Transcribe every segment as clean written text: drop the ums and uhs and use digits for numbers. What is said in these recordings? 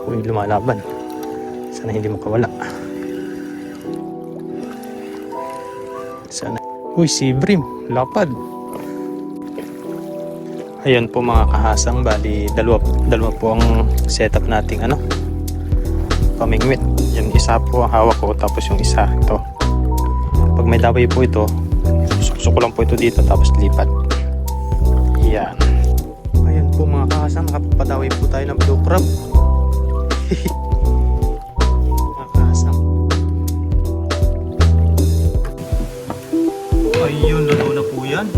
po yung lumalaban. Sana hindi makawala. Sana. Uy, si Brim, lapad. Ayan po mga kahasang, bali dalawa po ang setup nating pamingwit. Yung isa po ang hawak ko, tapos yung isa ito. Pag may daway po ito, suksok ko lang po ito dito tapos lipat. Yan. Ayan po mga kahasang, nakapadaway po tayo ng blue crab. Mga kahasang. Ayun, lalo na po yan.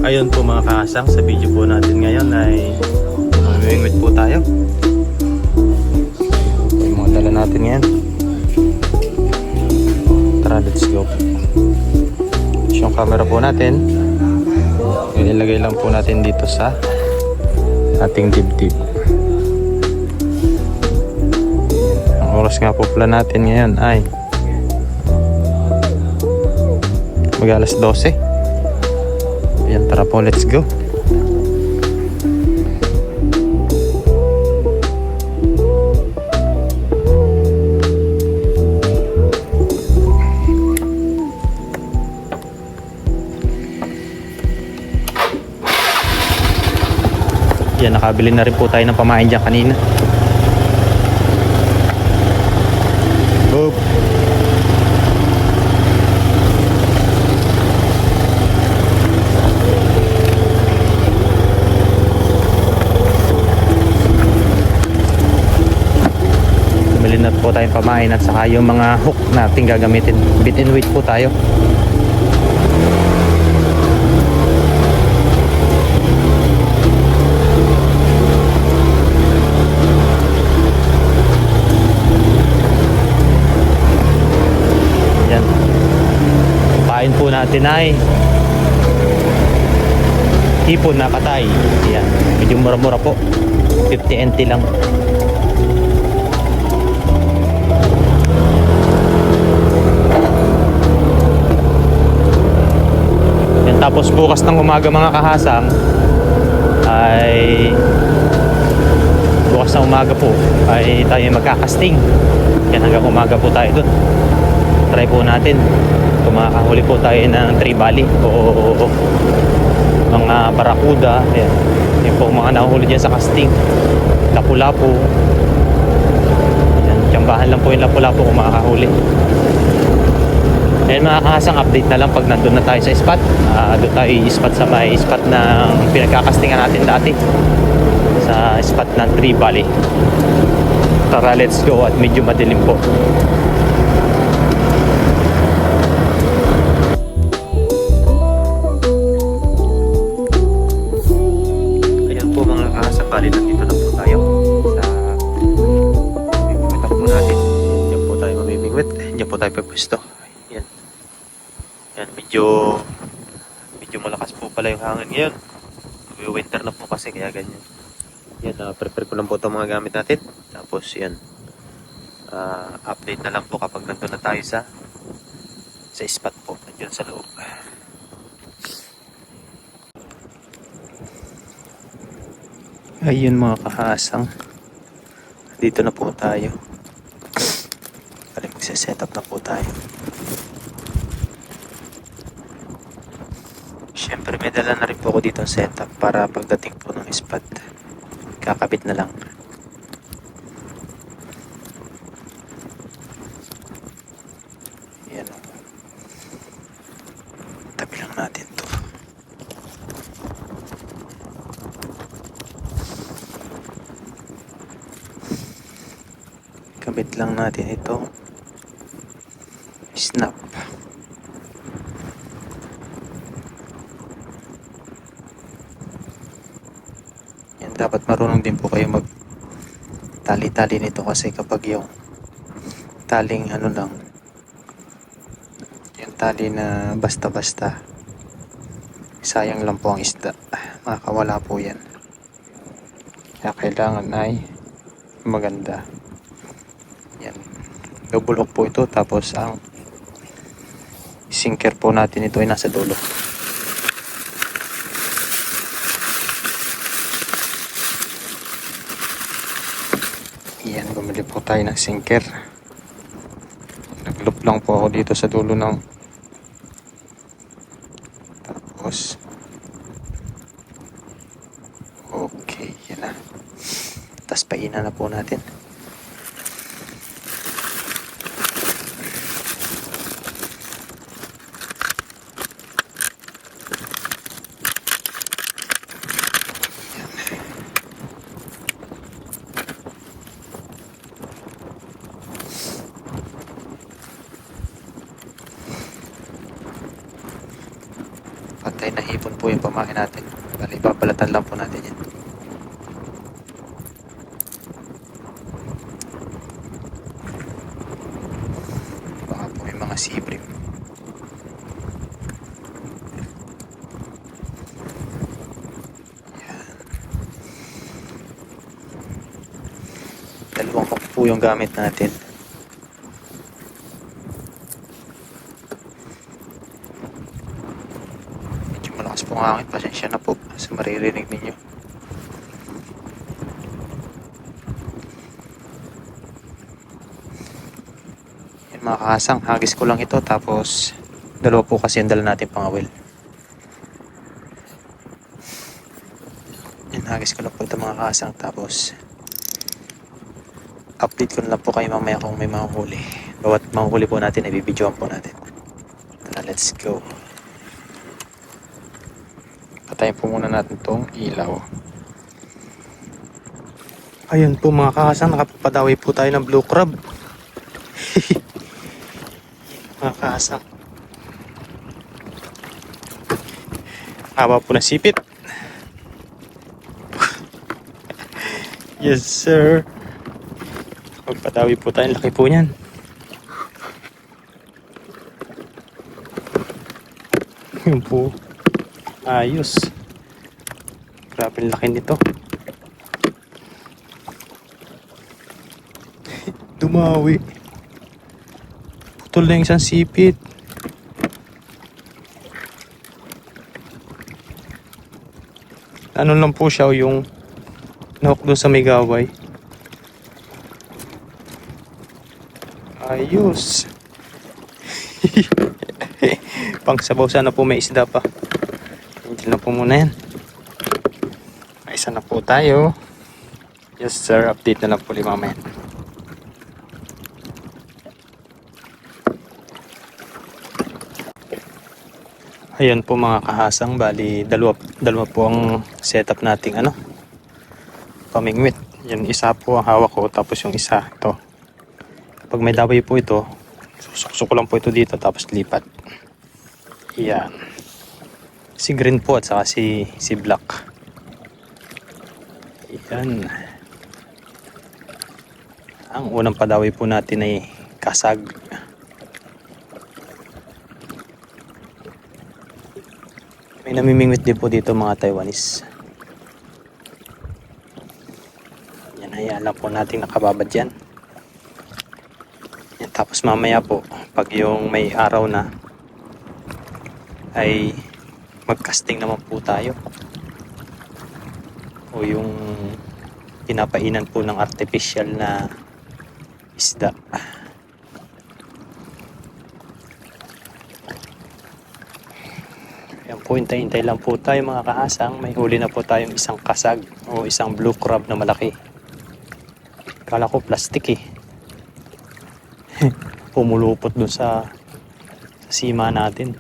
Ayun po mga kahasang, sa video po natin ngayon ay mamimingwit po tayo. Yung mga dala natin ngayon. Tara, let's go. Yung camera po natin, ilagay lang po natin dito sa ating dibdib. Ang oras nga po pala natin ngayon ay mag-alas 12. Ayan, tara po, let's go. Ayan, nakabili na rin po tayo ng pamain dyan kanina. Boop. Na po tayong pamain at saka yung mga hook natin gagamitin. Bit and weight po tayo. Yan. Pain po natin ay hipon na katay. Yan. Medyo mura-mura po. 50 NT lang. Tapos bukas ng umaga mga kahasang ay bukas ng umaga po ay tayo magkakasting. Yan, hanggang umaga po tayo dun. Try po natin kung makakahuli po tayo ng tribali o mga barakuda. Yan. Yan po mga nahuhuli dyan sa casting. Lapu-lapu. Yan, tiyambahan lang po yung lapu-lapu kung makakahuli. Ayan mga kahasang, update na lang pag nandun na tayo sa spot. Doon tayo i-spot sa may spot ng pinagkakastingan natin dati, sa spot ng Tree Valley. Tara, let's go, at medyo madilim po. Ayan po mga kahasang, bali nandito na po tayo sa mamimingwit po natin. Diyan po tayo mamimingwit, diyan po tayo pagpwesto. Yan, medyo malakas po pala yung hangin ngayon. Winter na po kasi, kaya ganyan. Yan, prepare ko lang po itong mga gamit natin. Tapos yan, update na lang po kapag nandun na tayo sa spot po, nandiyan sa loob. Ayun mga kahasang, dito na po tayo. Magse-setup na po tayo. Siyempre may dala na rin po ako dito ang setup para pagdating po ng spot, kakabit na lang. Yan. Tabi lang natin to. Kabit lang natin ito. Snap. Dapat marunong din po kayo mag tali-tali nito, kasi kapag yung taling ano lang, yung tali na basta-basta, sayang lang po ang isda, makakawala po yan. Kaya kailangan ay maganda. Yan, double hook po ito, tapos ang sinker po natin ito ay nasa dulo. Yan, bumili po tayo ng sinker. Nag-loop lang po ako dito sa dulo ng, tapos okay, yan na. Tapos painan na po natin. Patay na hipon po yung pamain natin. Bali, babalatan lang po natin yan. Baka po may mga sibrim. Yan. Dalawang hook po yung gamit natin. Malakas po ang hangin, pasensya na po sa maririnig ninyo. Yan mga kahasang, hagis ko lang ito, tapos dalawa po kasi ang dala natin pangawil. Yan, hagis ko lang po ito mga kahasang, tapos update ko na lang po kayo mamaya kung may manghuli. Bawat manghuli po natin, ay bibidyoan po natin. Tara, let's go. Patayin po muna natin itong ilaw. Ayun po mga kahasang, nakapapadawi po tayo ng blue crab. Mga kahasang, haba po ng sipit. Yes sir. Magpadawi po tayo, laki po niyan. Yun po, ayos. Grabe ang laki nito. Dumawi. Putol na yung isang sipit. Ano lang po siya, yung nahok doon sa may gaway. Ayos. Pang sabaw, sana po may isda pa. Hindi na po muna yan. Isa na po tayo. Yes sir, update na lang po mamaya. Ayan po mga kahasang, bali dalawa po ang setup nating ano, pamingwit. Yan, isa po ang hawak ko, tapos yung isa ito. Pag may daway po ito, susukso ko lang po ito dito, tapos lipat. Yan, si green po at saka si black. Yan, ang unang padawi po natin ay kasag. May namimingwit din po dito mga Taiwanese. Yan, hayaan lang po natin nakababad yan. Yan, tapos mamaya po, pag yung may araw na, ay magcasting naman po tayo. O yung pinapainan po ng artificial na isda. Yan po, hintay-hintay lang po tayo mga kahasang. May huli na po tayong isang kasag o isang blue crab na malaki. Kala ko plastic eh. Pumulupot dun sa sima natin.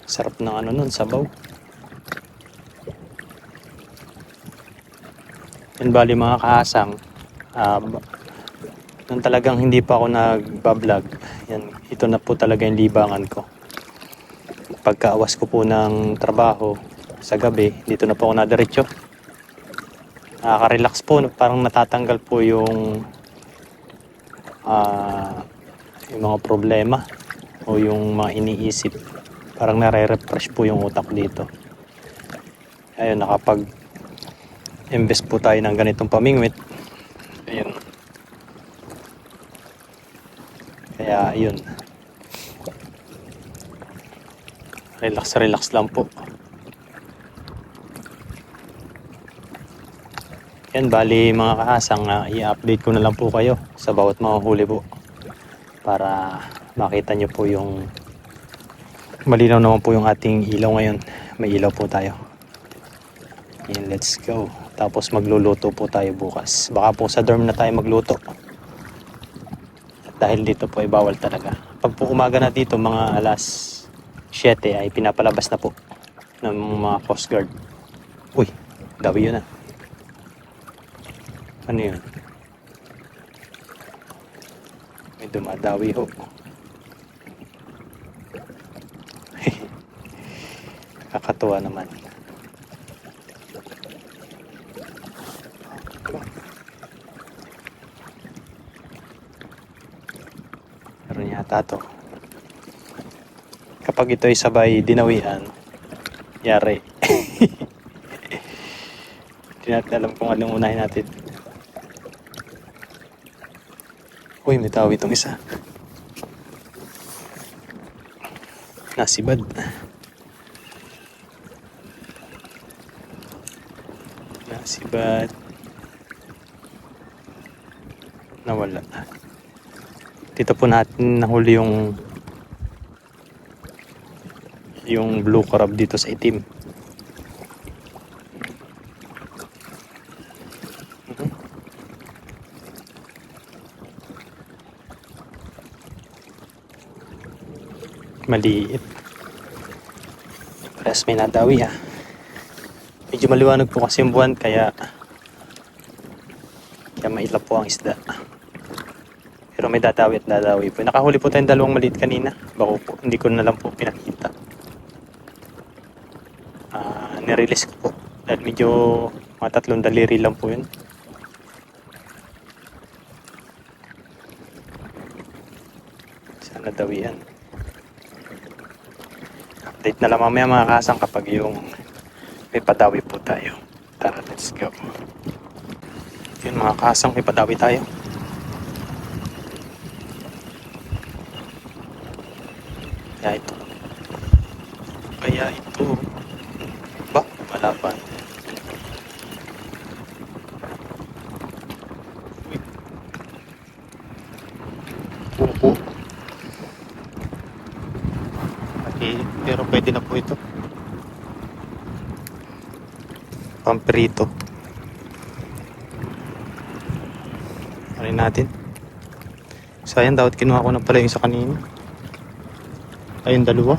Sarap ng ano nun, sabaw. Yan, bali mga kahasang, nung talagang hindi pa ako nagbablog, yan, ito na po talaga yung libangan ko. Pagkaawas ko po ng trabaho sa gabi, dito na po ako nadiretso. Nakaka-relax po, parang natatanggal po yung yung mga problema o yung mga iniisip. Parang nare-refresh po yung utak dito. Ayun, nakapag-invest po tayo ng ganitong pamingwit. Ayun. Kaya ayun. Relax lang po. Yan, bali mga kahasang, i-update ko na lang po kayo sa bawat mahuhuli po para makita nyo po yung malinaw naman po yung ating ilaw ngayon. May ilaw po tayo. Yan, let's go. Tapos magluluto po tayo bukas. Baka po sa dorm na tayo magluto. Dahil dito po ay bawal talaga. Pag po umaga na dito mga alas 7 ay pinapalabas na po ng mga Coast Guard. Uy, dawi yun ah. Ano yun? May dumadawi ho. Kakatuwa naman. Meron yata to. Kapag ito ay sabay dinawian, yari. Hindi natin alam kung anong unahin natin. Uy, may tawi itong isa. Nasibad. Nasibad. Nawala. Dito po natin nahuli yung blue crab dito sa itim. Maliit. Parehas may nadawi ah. Medyo maliwanag po kasi yung buwan kaya mailap po ang isda. Pero may dadawi at dadawi po. Nakahuli po tayong dalawang maliit kanina. Bako po, hindi ko na lang po pinakita. Nirelease ko po. Dahil medyo mga 3 daliri lang po yun. Sana dawian. Update na lang mamaya mga kasang kapag yung may padawi po tayo. Tara, let's go. Yun mga kasang, may padawi tayo. Kaya ito. Ba? Wala pa. Pupo. Okay, pero pwede na po ito. Pamprito. Ano natin? Sayang, dapat kinuha ko na pala yung sa kanina. Ayun, dalawa.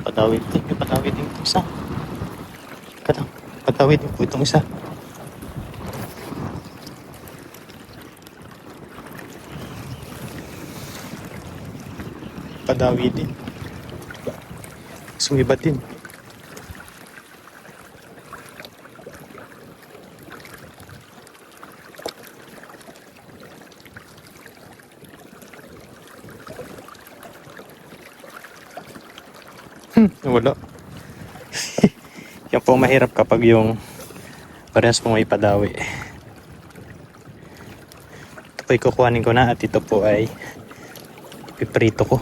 Patawid din. May patawid din itong isa. Patawid din po itong isa. Padawi din. Sumibat din. Wala. Yan po mahirap kapag yung parehas po may padawi. Ito po ay kukuhanin ko na at ito po ay piprito ko.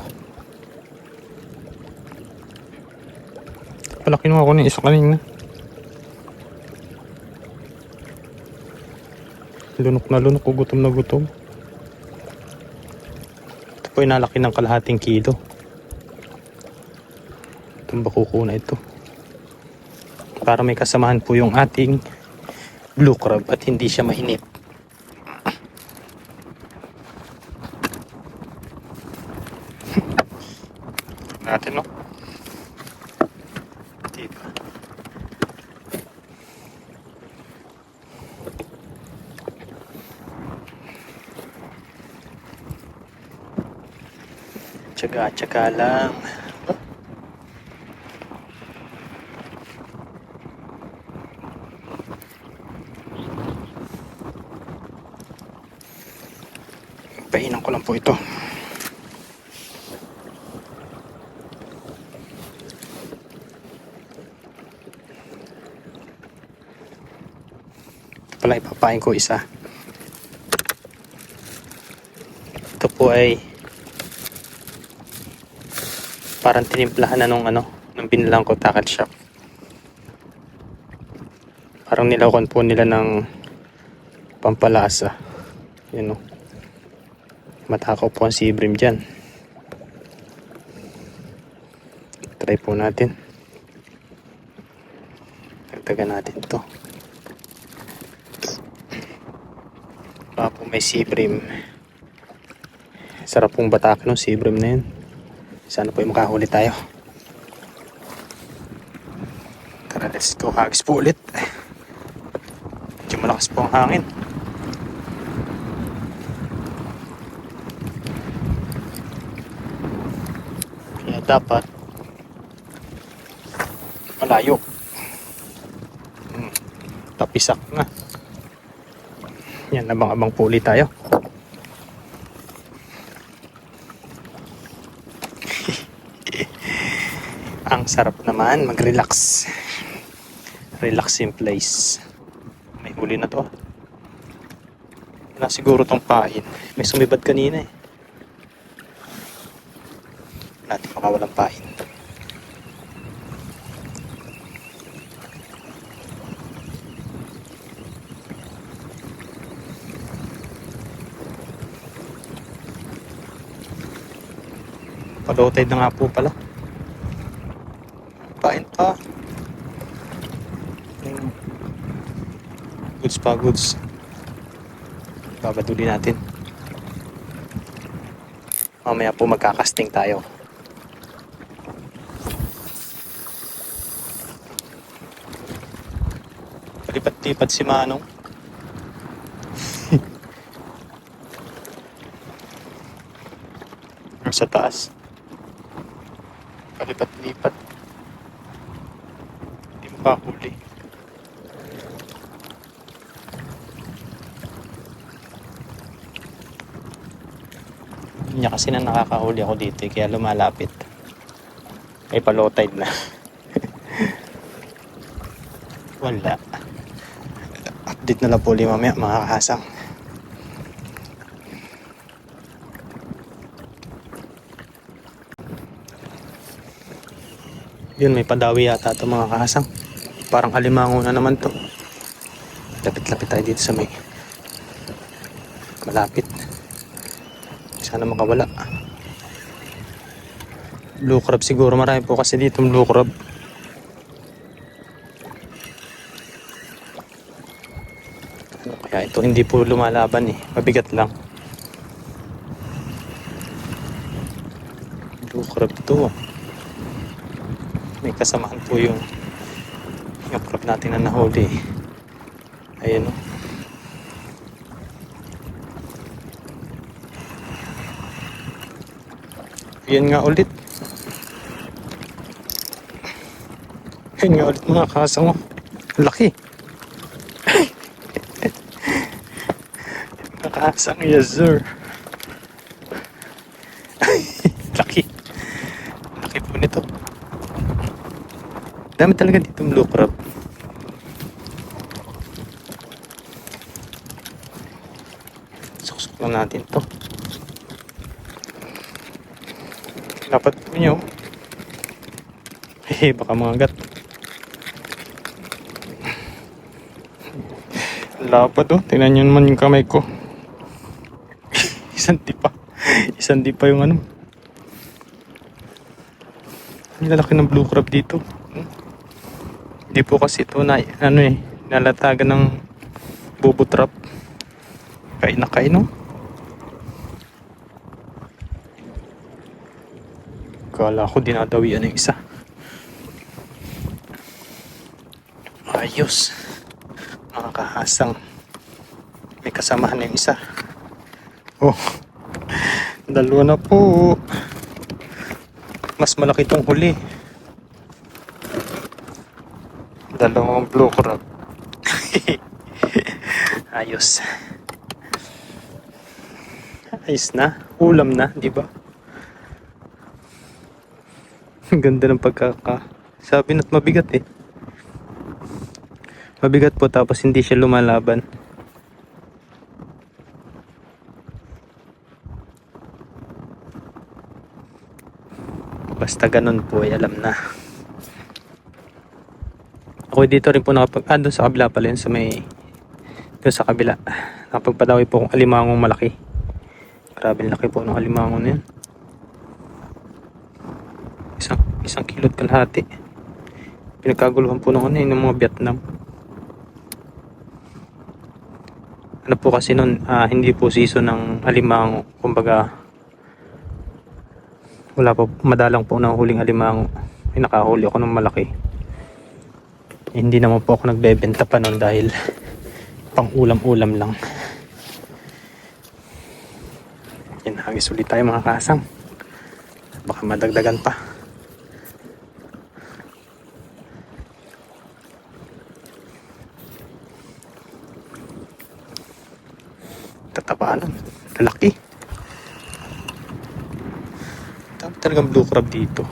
Pala kinuha ko na isa kanina. Lunok na lunok, gutom na gutom. Ito po ay nalaki ng kalahating kilo. Itong bakuko na ito. Para may kasamahan po yung ating blue crab at hindi siya mainip. Natin no? Diba? Tsaga-tsaga lang. Papainan ko lang po ito. Ito pala ipapain ko isa. Ito po ay parang tinimplahan na nung binilang ko tackle shop. Parang nilawan po nila ng pampalasa. Yan o. Matakaw po ang sea bream dyan. Try po natin. Dagdagan natin to. Baka po may sea bream. Sarap pong batakan ng sea bream na yun. Sana po yung makahuli tayo. Tara, let's go. Hagis po ulit. Medyo malakas po ang hangin. Kaya dapat malayo. Tapisak na. Yan, abang-abang po ulit tayo. Ang sarap naman mag-relax. Relaxing place. May huli na to. Wala siguro tong pain. May sumibad kanina eh. Natin makawalang pain. Low tide na nga po pala. Pain pa. Goods pa, goods. Babaduli natin. Mamaya po magkakasting tayo. Palipat-lipat si Manong. Sa taas. Palipat-lipat. Hindi makahuli. Hindi niya kasi na nakakahuli ako dito kaya lumalapit. Ay pa-low tide na. Wala. Update na lang po ulit mamaya mga kahasang. Yun, may padawi yata ito mga kahasang. Parang alimango na naman to. Lapit-lapit tayo dito sa may malapit. Sana makawala. Blue crab siguro. Marami po kasi dito blue crab. Kaya ito hindi po lumalaban eh. Mabigat lang. Blue crab to. May kasamahan po yung crab natin na nahuli. Ayan o. Yan nga ulit. Yan nga ulit mga kasang mo. Laki. Mga kasang, yes sir. Laki. Laki po nito. Dami talaga dito blue crab. Suksok lang natin to. Dapat po nyo. Baka mga gat. Lapad oh. Tingnan nyo naman yung kamay ko. Isang di pa. Isang di pa yung ano. Ang lalaki ng blue crab dito. Hindi po kasi ito na nalatagan ng bubo trap. Kain na kain no. Kala ko dinadawian ng isa. Ayos. Mga kahasang. May kasamahan ng isa. Oh. Dalawa na po. Mas malaki itong huli. Dalawang blue crab. Ayos. Ayos na. Ulam na, di ba? Ang ganda ng sabi na't mabigat eh. Mabigat po tapos hindi siya lumalaban. Basta ganun po ay alam na. Ako dito rin po doon sa kabila pala yun, doon sa kabila. Nakapagpadawi po akong alimangong malaki. Grabe laki po ng alimango na yun. Isang kilot kalahati. Pinagkaguluhan po ng mga Vietnam. Ano po kasi nun, hindi po season ng alimango. Kumbaga, wala po, madalang po ng huling alimango. Ay, nakahuli ako ng malaki. Hindi naman po ako nagbebenta pa nun dahil pang ulam-ulam lang. Yan, hagis ulit tayo mga kasang. Baka madagdagan pa. Tatapanan. Lalaki. Talagang blue crab dito.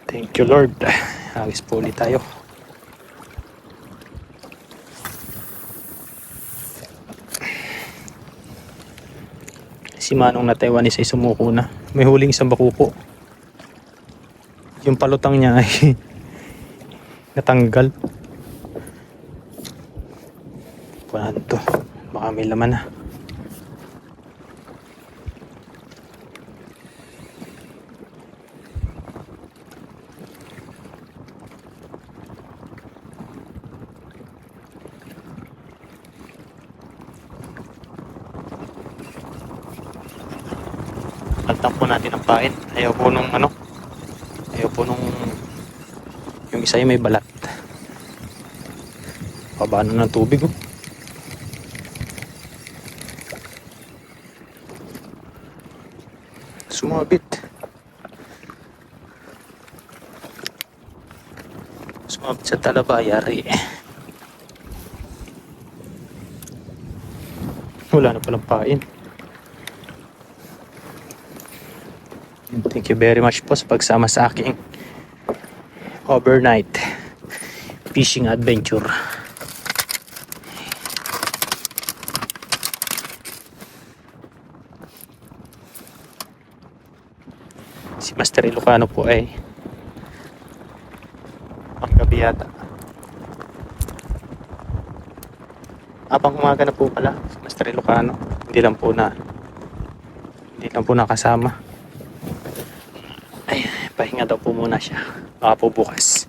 Thank you Lord. Hagis po ulit tayo. Si Manong na Taiwanese ay sumuko na. May huling isang bakuko. Yung palutang niya ay natanggal. Paano to? Baka may laman na. Altang po natin ang pain. Ayaw po nung yung isa ay may balat. Pabano ng tubig oh. Sumabit sa talaba, yari. Wala na palang pain. Thank you very much po sa pagsama sa aking overnight fishing adventure. Si Master Ilocano po ay panggabi yata. Abang umaga na po pala si Master Ilocano. Hindi lang po nakasama. Ay, pahinga daw po muna siya. Baka po bukas.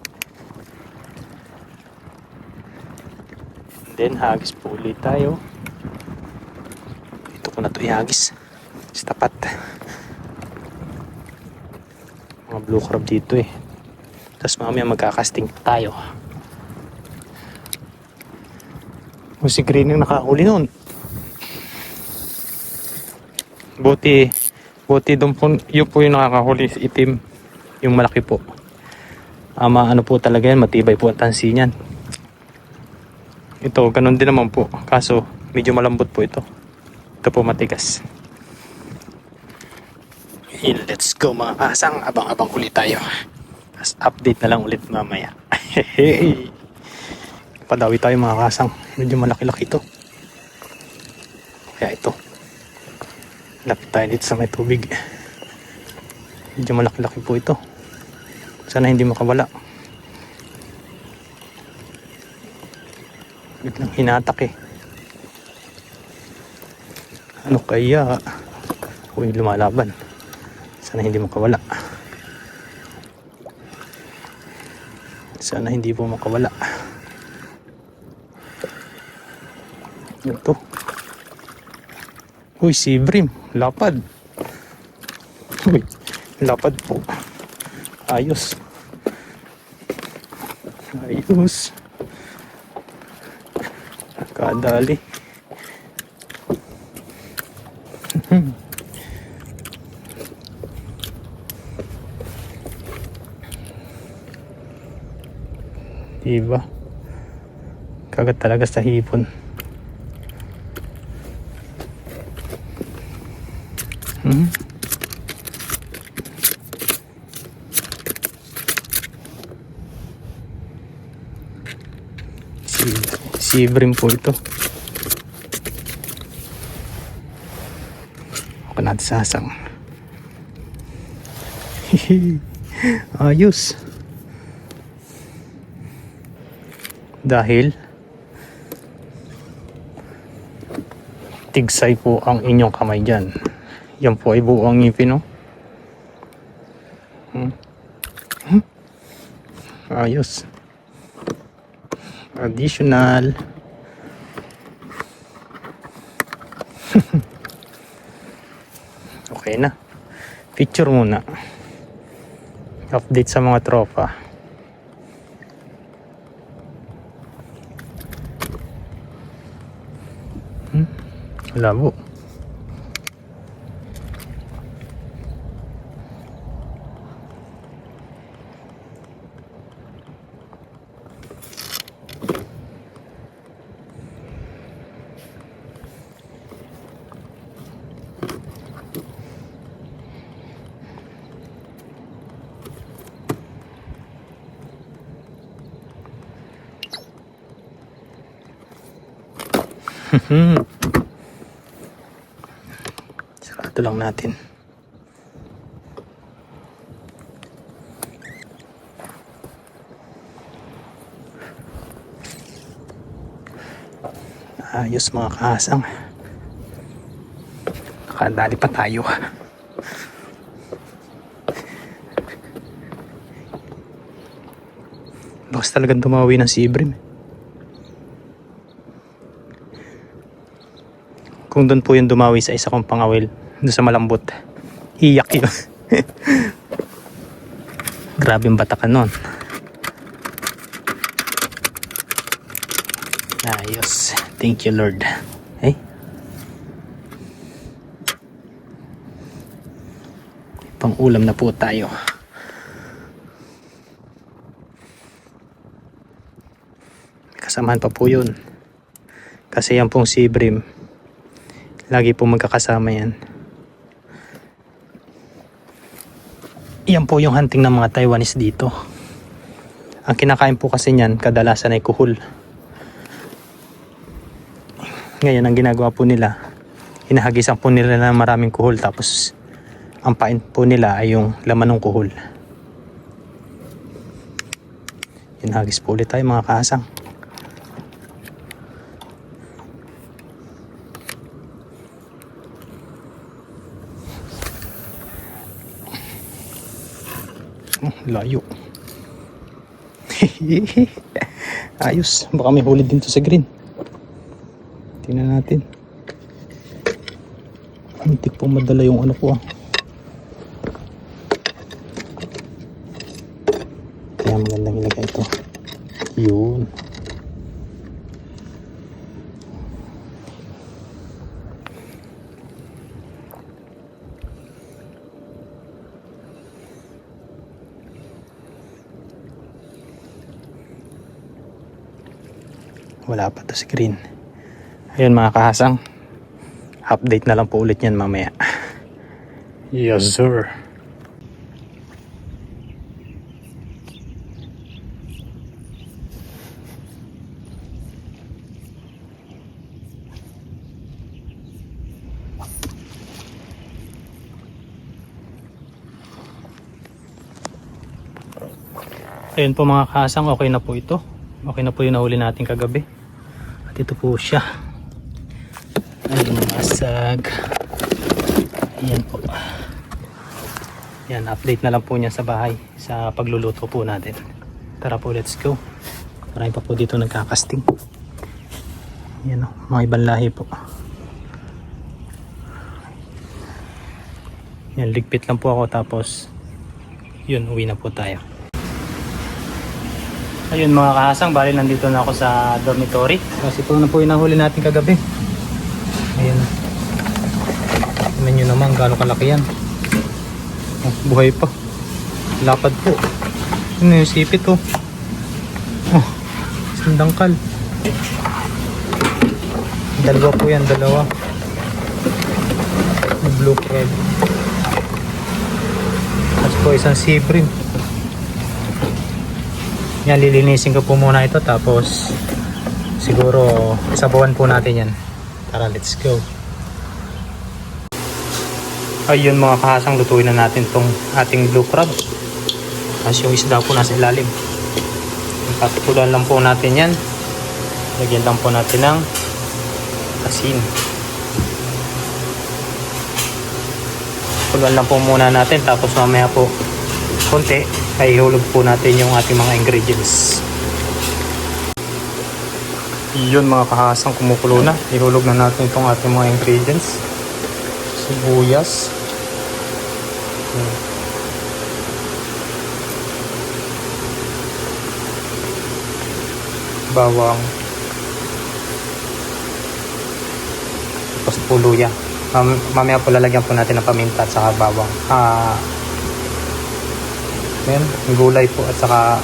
And then hagis po ulit tayo. Ito ko na ito ihagis sa tapat. Mga blue crab dito eh. Tapos mamaya magkakasting tayo. O si Green yung nakahuli nun. Buti doon po, yun po yung nakakahuli, itim. Yung malaki po. Ano po talaga yan, matibay po ang tansi niyan. Ito, ganun din naman po. Kaso, medyo malambot po ito. Ito po matigas. Let's go mga kasang. Abang-abang ulit tayo. Tapos update na lang ulit mamaya. Padawi tayo mga kasang. Medyo malaki-laki ito. Kaya ito. Lapit tayo dito sa may tubig. Medyo malaki-laki po ito. Sana hindi makawala. Biglang hinatak eh. Ano kaya? Uy, lumalaban. Sana hindi makawala. Sana hindi po makawala. Ito. Uy, si Brim. Lapad. Uy, lapad po. Ayos. Ayos. Kadali. Diba? Kagat talaga sa hipon. Sea bream po ito. Ako natin sasang. Ayos. Dahil tigsay po ang inyong kamay dyan. Yan po ay buo ang ngipin, no? Ayos. Additional. Okay na. Picture muna. Update sa mga tropa. Labo. Sarado lang natin. Ayos mga kahasang. Nakadali pa tayo. Bakas talagang tumawi ng sea bream. Kung doon po yung dumawi sa isa kong pangawil, doon sa malambot, iyak yun. Grabe yung batakan nun. Ayos. Thank you, Lord. Hey. Pang ulam na po tayo. Kasamahan pa po yun. Kasi yan pong sea bream, lagi po magkakasama yan. Yan po yung hunting ng mga Taiwanese dito. Ang kinakain po kasi niyan kadalasan ay kuhol. Ngayon ang ginagawa po nila, hinahagisan po nila ng maraming kuhol, tapos ang pain po nila ay yung laman ng kuhol. Hinahagis po ulit tayo mga kahasang. Layo. Ayos. Baka may huli din to sa green. Tingnan natin. Hindi po madala yung ano ko. Kaya magandang ilagay ito. Yun. Wala pa to screen. Ayun mga kahasang, update na lang po ulit yan mamaya. Yes sir. Ayun po mga kahasang, okay na po ito. Okay na po yung nahuli natin kagabi. At ito po siya. Ay, masag. Ayan po. Yan, update na lang po niya sa bahay sa pagluluto po natin. Tara po, let's go. Marami pa po dito nagkakasting. Yan o, mga ibang lahi po. Yan, ligpit lang po ako, tapos yun, uwi na po tayo. Ayun mga kahasang, bali nandito na ako sa dormitory. Kasi ito na po yung nahuli natin kagabi. Ayun. Tignan nyo naman gaano kalaki yan. Oh, buhay pa. Lapad po. Ano yung sipit oh. Oh, sandangkal. Dalawa po yan, dalawa. Blue crab. Tapos po isang sea bream. Yan, lilinisin ko po muna ito, tapos Siguro isabawan po natin yan. Tara, let's go. Ayun mga kahasang, lutuin na natin tong ating blue crab. Tapos yung isda po nasa ilalim. Patutulan lang po natin yan. Lagyan lang po natin ng asin. Patutulan lang po muna natin. Tapos mamaya po konti ay ihulog po natin yung ating mga ingredients. Yun mga kahasang, kumukulo na. Ihulog na natin itong ating mga ingredients. Sibuyas. Bawang. Tapos po luya. Mamaya po lalagyan po natin ng paminta at saka bawang. Ayan, gulay po at saka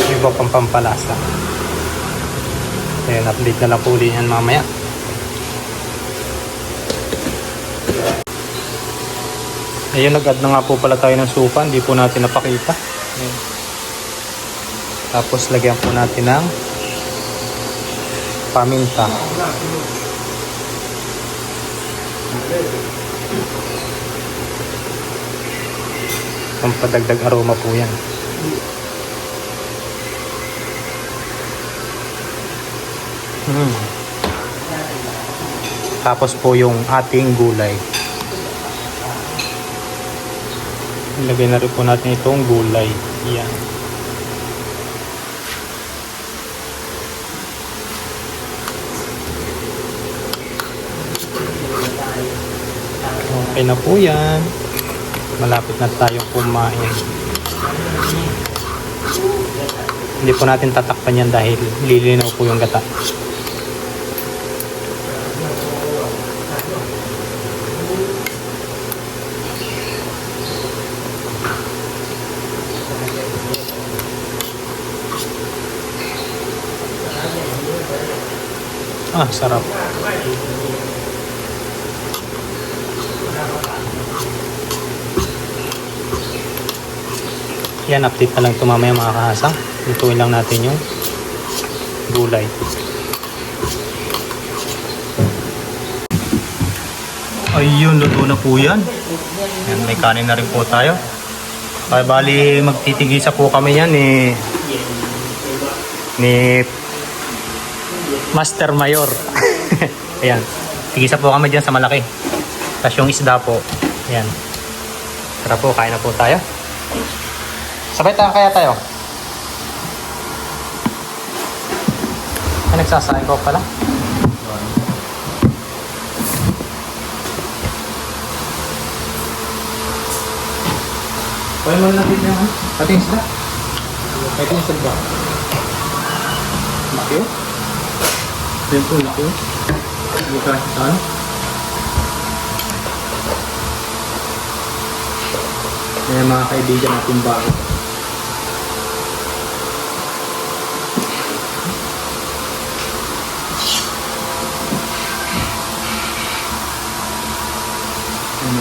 iba pang pampalasa. Ayan, update na lang po ulit yan mamaya. Ayun, nag-add na nga po pala tayo ng supa. Hindi po natin napakita. Ayan. Tapos lagyan po natin ng paminta. Pampadagdag aroma po yan. Tapos po yung ating gulay. Ilagay na rin po natin itong gulay. Yan. Okay na po yan. Malapit na tayong kumain. Hindi po natin tatakpan yan dahil lilinaw po yung gata. Sarap. Yan, update na lang ito mamaya mga kahasang. Lutuin lang natin yung gulay. Ayun, luto na po yan. Yan, may kanin na rin po tayo. Kaya bali magtitigisa po kami yan ni Master Mayor. Ayan, tigisa po kami dyan sa malaki. Tapos yung isda po. Ayan. Tara po, kain na po tayo. Sabay tayo kaya tayo. Nagsasain ko pala. Pwede mo lang dito yung ating isda. Ating isda ba? Laki o? Ayan po, laki o. Buka sa ano? Ayan mga kaibigan natin bago.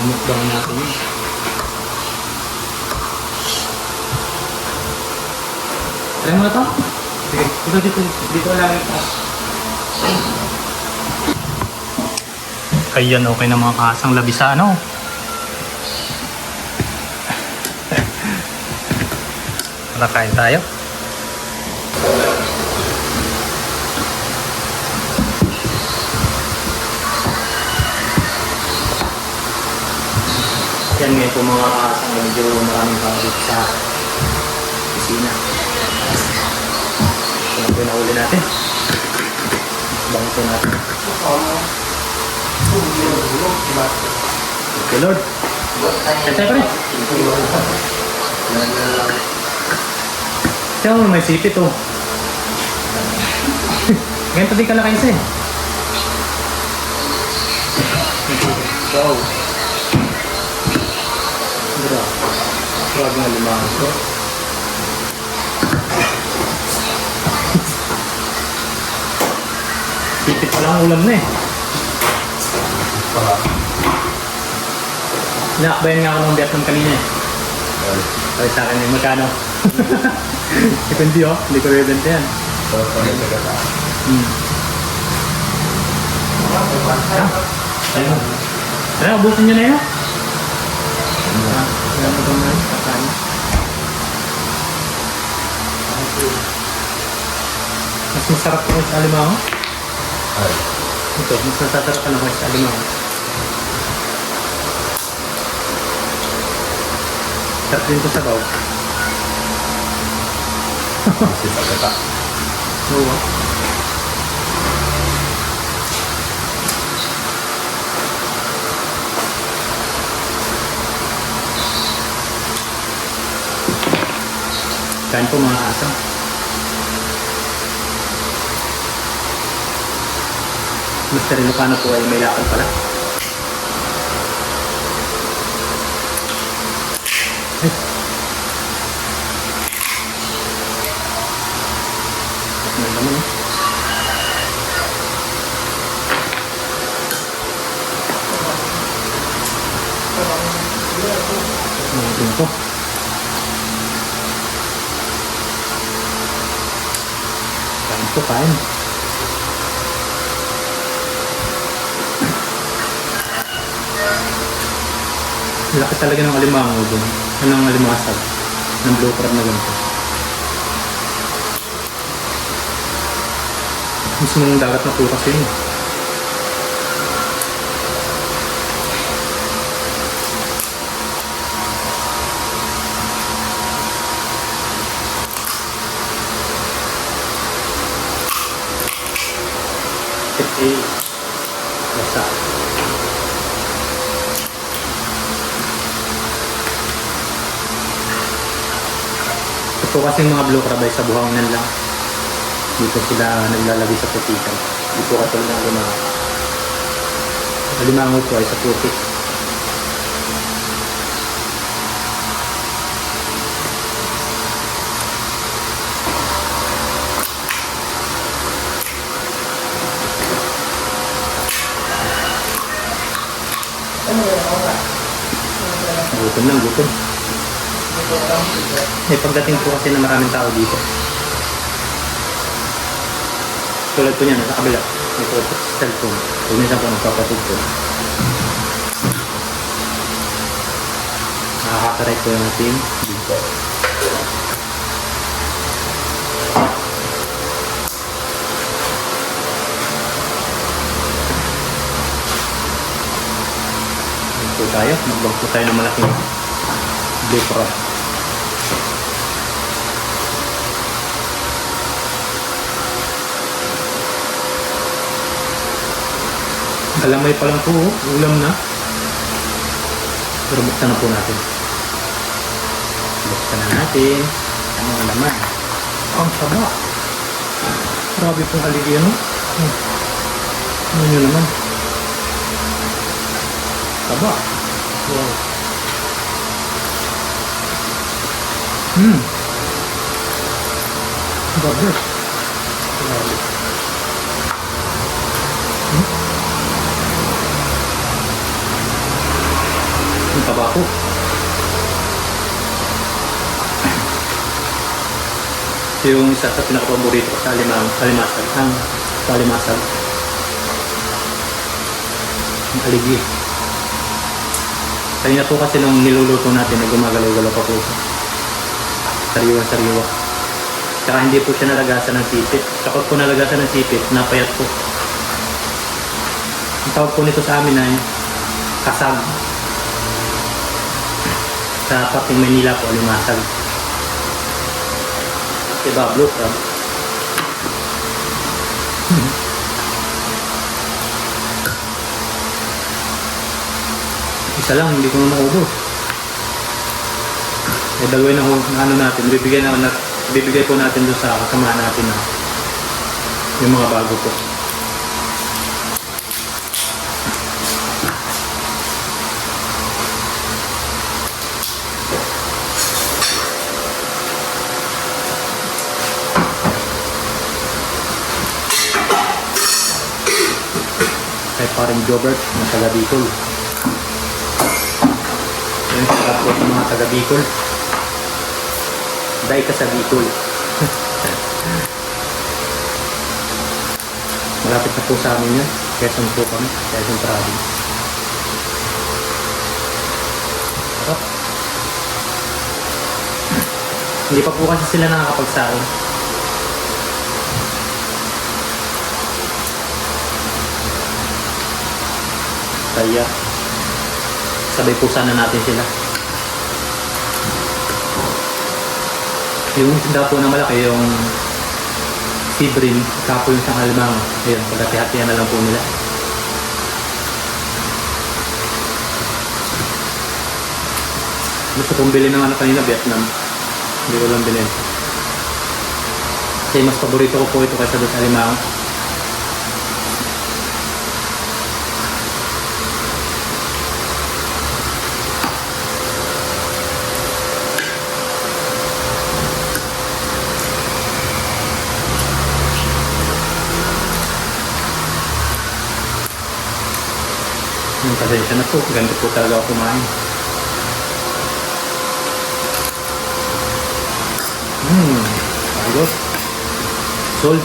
Mukbang natin yun. Try mo na ito? Sige, dito lang ito. Ayan, okay na mga kasang labisa, ano? Tara, kain tayo. Yan nga po mga kasang medyo maraming pangit sa kusina. Ito na po yung nahuli natin. Bangin po natin. Okay, Lord. Kaya pa rin. Kaya mo may sipit oh. Ngayon pa di ka lakayin siya eh. Wow. Grabe nga limahan ko. Sipit pa lang ulam na eh. Nakakbayan nga ako ng Vietnam kanina eh. Sabi sa akin, magkano? Depende oh, hindi ko rebenta yan. Ayun. Ano, ubusin nyo na yun? Ayan mo ba nga? Kakain. Mas masarap ko sa alimango? Ito, mas nasasarap ka na ko sa alimango. Sarap din ko sa baw. Oo. Kain po mga asa. Mr. Ilocano po ay may lakad pala. Ay. Ano naman eh. Ano po? Kain po, kain. Laki talaga ng alimango dun. Anong alimasag? Ng blue crab na ganito. Mismong dagat na po kasi yun. Basta. Ito kasi mga blue crab ay sa buhangan lang. Dito sila naglalagay sa putikan. Dito katulad ng alimango. Alimango po ay sa putik. Gutom lang, gutom. Eh, pagdating po kasi na maraming tao dito. Tulad po niya, nasa kabila. May po cellphone. Kung minsan po nagpapatid po. Nakakakarek po yung team dito. Ito tayo. Magbag po tayo ng malaking blue crab. Alamay pa lang po, ulam na. Pero buksan na po natin. Buksan na natin ang mga laman. Ang saba. Grabe pong haligi ano. Ano nyo naman? Saba. Wow. Grabe. Grabe. Ang tabako. Ito yung isa sa pinaka-paborito ko sa alimasag. Ang alimasag. Ang aligi. Kanina po kasi nung niluluto natin ay gumagalaw-galaw pa po. Sariwa-sariwa. Tsaka hindi po siya nalagasan ng sipit. Kapag po nalagasan ng sipit, napayat po. Ang tawag po nito sa amin ay kasag. Sa Pating Manila po, alimasag. Diba, blue crab? Isa lang, hindi ko na maubos. Eh, dalawin na ano natin, bibigay po natin doon sa kasamahan natin na yung mga bago po. Kay paring Jobert na taga Bicol. Para po sa mga taga Bicol. Dahil ka sa Bicol. Malapit na po sa amin yun. Quezon po kami. Quezon Province. Sarap. Hindi pa po kasi sila nakakapagsain. Kaya sabay po sana natin sila. Yung isda po na malaki, yung sibrin, kapo yung isang alimang. Ayun, pagkatihatihan na lang po nila. Gusto kong bilhin ng ano kanina, Vietnam. Hindi ko lang bilhin. Kasi mas paborito ko po ito kaysa doon sa alimang. Pasensya na po, ganito po talaga ako kumain. Ayos. Salt.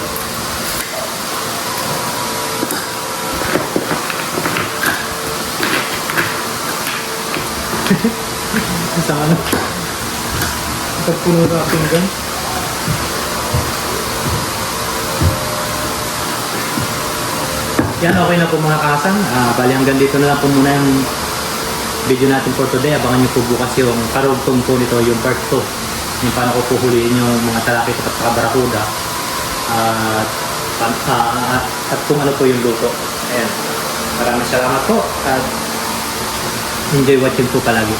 Isang ano? Pagpuno na pinggan. Yan, okay na po mga kasang. Bali hanggang dito na lang po muna yung video natin for today. Abangan nyo po bukas yung karugtong po nito, yung part 2. Yung paano ko puhuliin yung mga talakit at saka barakuda. At kung ano po yung luto. Ayan. Maraming salamat po at enjoy watching po palagi.